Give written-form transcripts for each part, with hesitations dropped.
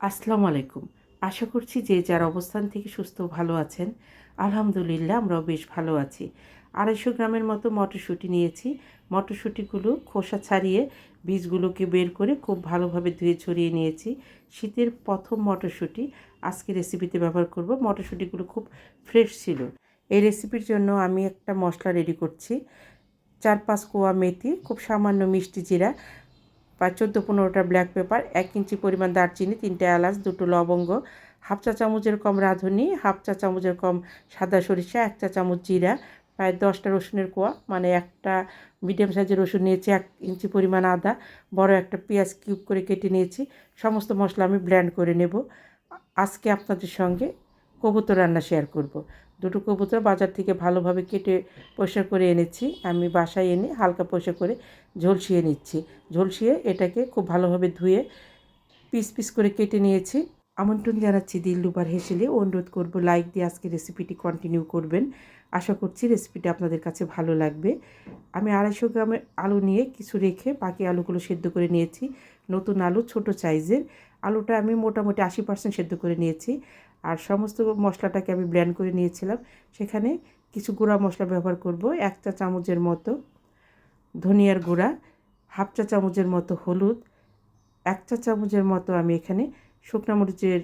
আসসালামু আলাইকুম। আশা করছি যে যার অবস্থান থেকে সুস্থ ভালো আছেন। আলহামদুলিল্লাহ আমরাও বেশ ভালো আছি। 250 গ্রামের মতো মটরশুঁটি নিয়েছি। মটরশুঁটিগুলো খোসা ছাড়িয়ে বীজগুলোকে বের করে খুব ভালোভাবে ধুয়ে ছড়িয়ে নিয়েছি। শীতের প্রথম মটরশুঁটি আজকে রেসিপিতে ব্যবহার করব। মটরশুঁটিগুলো খুব ফ্রেশ ছিল। এই রেসিপির জন্য আমি একটা মশলা রেডি করছি। 4-5 কোয়া মেথি, খুব সামান্য মিষ্টি জিরা, প্রায় 14-15টা ব্ল্যাক পেপার, 1 ইঞ্চি পরিমাণ দারচিনি, 3টে এলাচ, 2টো লবঙ্গ, হাফ চা চামচের কম রাঁধুনি, হাফ চা চামচের কম সাদা সরিষা, 1 চা চামচ জিরা, প্রায় 10টা রসুনের কোয়া, মানে একটা মিডিয়াম সাইজের রসুন নিয়েছি, 1 ইঞ্চি পরিমাণ আদা, বড় একটা পেঁয়াজ কিউব করে কেটে নিয়েছি। সমস্ত মশলা আমি ব্লেন্ড করে নেব। আজকে আপনাদের সঙ্গে কবুতর রান্না শেয়ার করব। দুটো কবুতর বাজার থেকে ভালোভাবে কেটে পরিষ্কার করে এনেছি। আমি বাসায় এনে হালকা পরিষ্কার করে ঝলসিয়ে নিচ্ছি। ঝলসিয়ে এটাকে খুব ভালোভাবে ধুয়ে পিস পিস করে কেটে নিয়েছি। আমন্ত্রণ জানাচ্ছি দিলরুবার হেসেলে। অনুরোধ করব লাইক দিয়ে আজকে রেসিপিটি কন্টিনিউ করবেন। আশা করছি রেসিপিটা আপনাদের কাছে ভালো লাগবে। আমি 250 গ্রামের আলু নিয়ে কিছু রেখে বাকি আলুগুলো সেদ্ধ করে নিয়েছি। নতুন আলু, ছোট সাইজের আলুটা আমি মোটামুটি 80% সেদ্ধ করে নিয়েছি। আর সমস্ত মশলাটাকে আমি ব্লেন্ড করে নিয়েছিলাম। সেখানে কিছু গুঁড়া মশলা ব্যবহার করব। 1 চা চামচের মতো ধনিয়ার গুঁড়া, হাফ চা চামচের মতো হলুদ, 1 চা চামচের মতো আমি এখানে শুকনো মরিচের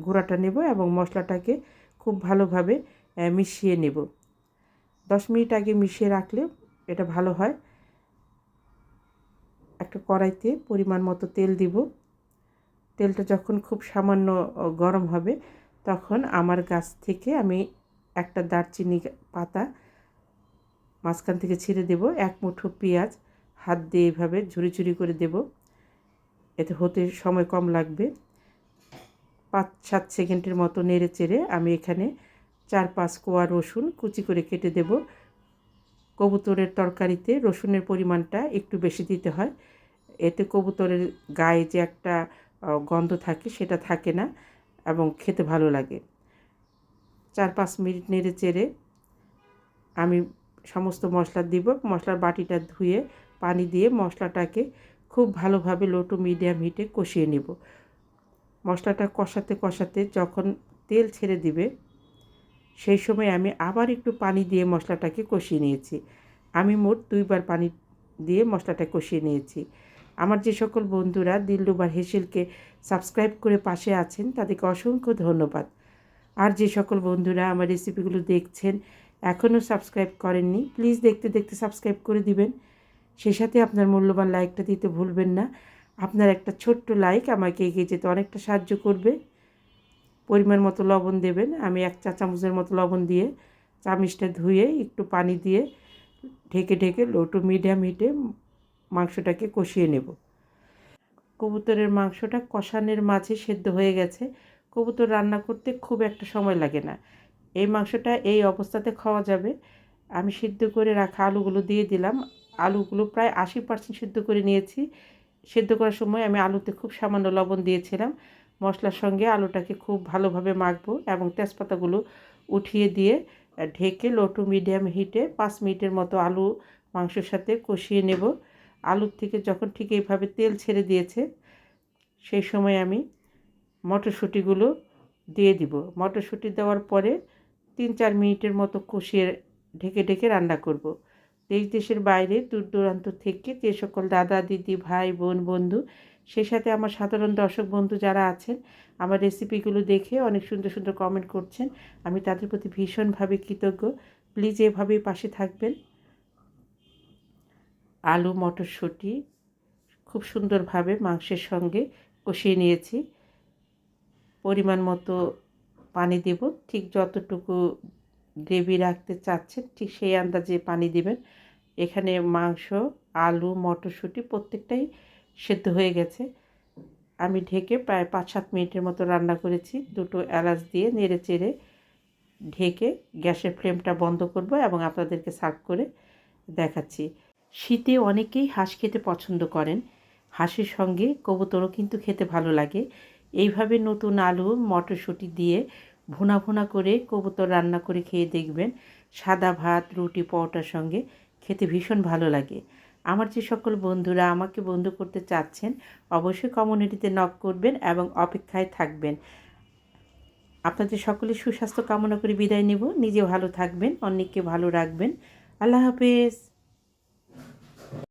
গুঁড়াটা নেব এবং মশলাটাকে খুব ভালোভাবে মিশিয়ে নেব। 10 মিনিট আগে মিশিয়ে রাখলে এটা ভালো হয়। একটা কড়াইতে পরিমাণ মতো তেল দিব। তেলটা যখন খুব সামান্য গরম হবে তখন আমার গাছ থেকে আমি একটা দারচিনি পাতা মাঝখান থেকে ছিঁড়ে দেব। 1 মুঠো পেঁয়াজ হাত দিয়ে এইভাবে ঝুরি ঝুরি করে দেব। এতে হতে সময় কম লাগবে। 5-7 সেকেন্ডের মতো নেড়ে চেড়ে আমি এখানে 4-5 কোয়া রসুন কুচি করে কেটে দেব। কবুতরের তরকারিতে রসুনের পরিমাণটা একটু বেশি দিতে হয়। এতে কবুতরের গায়ে যে একটা গন্ধ থাকে সেটা থাকে না এবং খেতে ভালো লাগে। 4-5 মিনিট নেড়ে চেড়ে আমি সমস্ত মশলা দিব। মশলার বাটিটা ধুয়ে পানি দিয়ে মশলাটাকে খুব ভালোভাবে লো টু মিডিয়াম হিটে কষিয়ে নেব। মশলাটা কষাতে কষাতে যখন তেল ছেড়ে দিবে সেই সময় আমি আবার একটু পানি দিয়ে মশলাটাকে কষিয়ে নিয়েছি। আমি মোট 2 বার পানি দিয়ে মশলাটা কষিয়ে নিয়েছি। আমার যে সকল বন্ধুরা দিলরুবার হেসেলকে সাবস্ক্রাইব করে পাশে আছেন তাদেরকে অসংখ্য ধন্যবাদ। আর যে সকল বন্ধুরা আমার রেসিপিগুলো দেখছেন এখনও সাবস্ক্রাইব করেননি, প্লিজ দেখতে দেখতে সাবস্ক্রাইব করে দিবেন। সেই সাথে আপনার মূল্যবান লাইকটা দিতে ভুলবেন না। আপনার একটা ছোট্ট লাইক আমাকে এগিয়ে যেতে অনেকটা সাহায্য করবে। পরিমাণ মতো লবণ দেবেন। আমি 1 চা চামচের মতো লবণ দিয়ে চামিচটা ধুয়ে একটু পানি দিয়ে ঢেকে ঢেকে লো টু মিডিয়াম হিটে মাংসটাকে কষিয়ে নেব। কবুতরের মাংসটা কষানোর মাঝে সেদ্ধ হয়ে গেছে। কবুতর রান্না করতে খুব একটা সময় লাগে না। এই মাংসটা এই অবস্থাতে খাওয়া যাবে। আমি সিদ্ধ করে রাখা আলুগুলো দিয়ে দিলাম। আলুগুলো প্রায় 80% সিদ্ধ করে নিয়েছি। সেদ্ধ করার সময় আমি আলুতে খুব সামান্য লবণ দিয়েছিলাম। মশলার সঙ্গে আলুটাকে খুব ভালোভাবে মাখবো এবং তেজপাতাগুলো উঠিয়ে দিয়ে ঢেকে লো টু মিডিয়াম হিটে 5 মিনিটের মতো আলু মাংসের সাথে কষিয়ে নেব। আলুর থেকে যখন ঠিক এইভাবে তেল ছেড়ে দিয়েছে সেই সময় আমি মটরশুঁটিগুলো দিয়ে দিব। মটরশুঁটি দেওয়ার পরে 3-4 মিনিটের মতো কষিয়ে ঢেকে ঢেকে রান্না করব। দেশ দেশের বাইরে দূর দূরান্ত থেকে যে সকল দাদা দিদি ভাই বোন বন্ধু সেই সাথে আমার সাধারণ দর্শক বন্ধু যারা আছেন আমার রেসিপিগুলো দেখে অনেক সুন্দর সুন্দর কমেন্ট করছেন, আমি তাদের প্রতি ভীষণভাবে কৃতজ্ঞ। প্লিজ এভাবেই পাশে থাকবেন। আলু মটরশুঁটি খুব সুন্দরভাবে মাংসের সঙ্গে কষিয়ে নিয়েছি। পরিমাণ মতো পানি দেব। ঠিক যতটুকু গ্রেভি রাখতে চাচ্ছেন ঠিক সেই আন্দাজে পানি দিবেন। এখানে মাংস, আলু, মটরশুঁটি প্রত্যেকটাই সেদ্ধ হয়ে গেছে। আমি ঢেকে প্রায় 5-7 মিনিটের মতো রান্না করেছি। 2টো এলাচ দিয়ে নেড়ে চেড়ে ঢেকে গ্যাসের ফ্লেমটা বন্ধ করব এবং আপনাদেরকে সার্ভ করে দেখাচ্ছি। শীতে অনেকেই হাঁস খেতে পছন্দ করেন। হাঁসের সঙ্গে কবুতরও কিন্তু খেতে ভালো লাগে। এইভাবে নতুন আলু মটরশুঁটি দিয়ে ভুনা ভুনা করে কবুতর রান্না করে খেয়ে দেখবেন। সাদা ভাত, রুটি, পরোটার সঙ্গে খেতে ভীষণ ভালো লাগে। আমার যে সকল বন্ধুরা আমাকে বন্ধু করতে চাচ্ছেন অবশ্যই কমিউনিটিতে নক করবেন এবং অপেক্ষায় থাকবেন। আপনাদের সকলের সুস্বাস্থ্য কামনা করে বিদায় নেব। নিজে ভালো থাকবেন, অন্যকে ভালো রাখবেন। আল্লাহ হাফেজ।